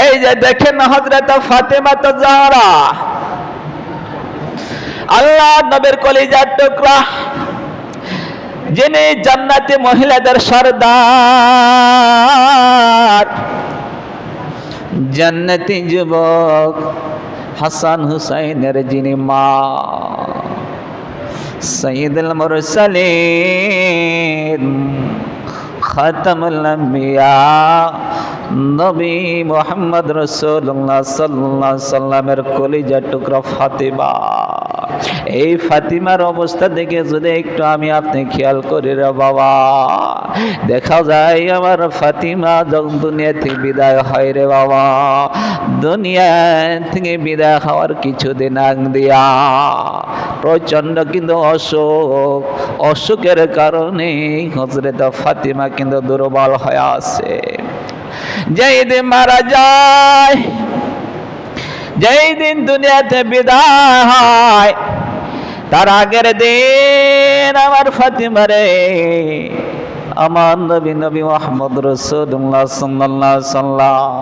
এই যে দেখেন হযরত ফাতেমা জাহরা, আল্লাহ নবীর কলিজার টুকরা, যিনি জান্নাতি মহিলাদের সরদার, জান্নাতি যুবক হাসান হুসাইনের যিনি মা, সাইয়্যিদুল মুরসালিন খাতামুল আম্বিয়া নবী মুহাম্মদ রাসূলুল্লাহ সাল্লাল্লাহু আলাইহি সাল্লামের কলিজার টুকরা ফাতেমা। এই ফাতিমার অবস্থা দেখে যদি একটু আমি আপনি খেয়াল করি রে বাবা, দেখা যায় আমার ফাতিমা যখন দুনিয়া থেকে বিদায় হয় রে বাবা, দুনিয়া থেকে বিদায় হওয়ার কিছুদিন আগ দিয়া প্রচন্ড কিন্তু অসুখের কারণে হযরত ফাতিমা কিন্তু দুর্বল হয়ে আছে। যেই দিন মারা যায়, যেই দিন দুনিয়াতে বিদায় হয়, তার আগের দিন আমার ফাতিমারে আমার নবী মুহাম্মদ রাসূলুল্লাহ সাল্লাল্লাহু আলাইহি সাল্লাম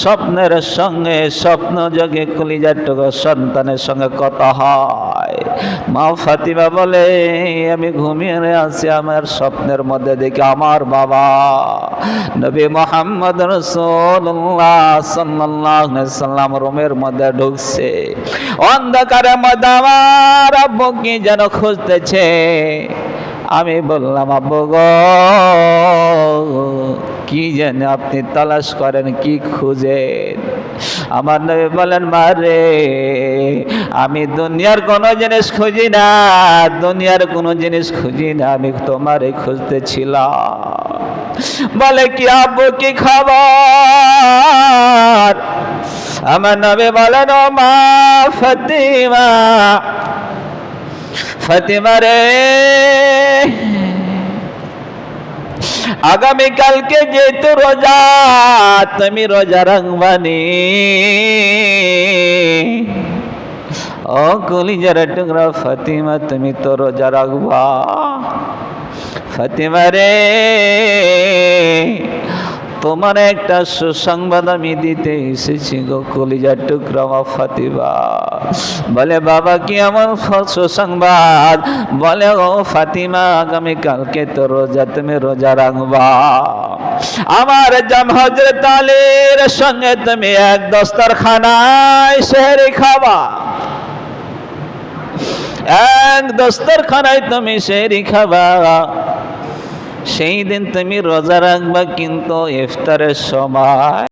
স্বপ্নের সঙ্গে স্বপ্ন যোগে কলিজার টুকরা সন্তানের সঙ্গে কথা হয়। মা ফাতিমা বলে, আমি ঘুমিয়ে আছি, আমার স্বপ্নের মধ্যে দেখি আমার বাবা নবী মুহাম্মদ রাসূলুল্লাহ সাল্লাল্লাহু আলাইহি সাল্লাম রুমের মধ্যে ঢুকছে। অন্ধকারের মধ্যে আমার আব্বু কি যেন খুঁজতেছে। আমি বললাম, আব্বু গো, কি জানি আপনি তালাশ করেন, কি খুঁজেন? আমার নবী বলেন, মারে আমি দুনিয়ার কোনো জিনিস খুঁজি না, দুনিয়ার কোনো জিনিস খুঁজি না, আমি তোমারে খুঁজতেছিলাম। বলে, কি আব্বু, কি খবর? আমার নবী বলেন, ও মা ফাতিমা, ফাতিমা রে, আগামীকালকে যেহেতু রোজা, তুমি রোজা রাখবানি। ও কলিজার টুকরা ফাতিমা, তুমি তো রোজা রাখবা। ফাতিমা রে, তোমার একটা সুসংবাদ আমি দিতে এসেছি গো কলিজার টুকরা মা ফাতিমা। বলে, বাবা কি এমন সুসংবাদ? বলে, ও ফাতিমা, আগামীকালকে তো রোজা, তুমি রোজা রাখবা। আমার জাম হযরত আলীর সঙ্গে তুমি এক দস্তরখানায় সেহরি খাবা, এক দস্তরখানায় তুমি সেহরি খাবা। সেই দিন তুমি রোজা রাখবা, কিন্তু ইফতারের সময়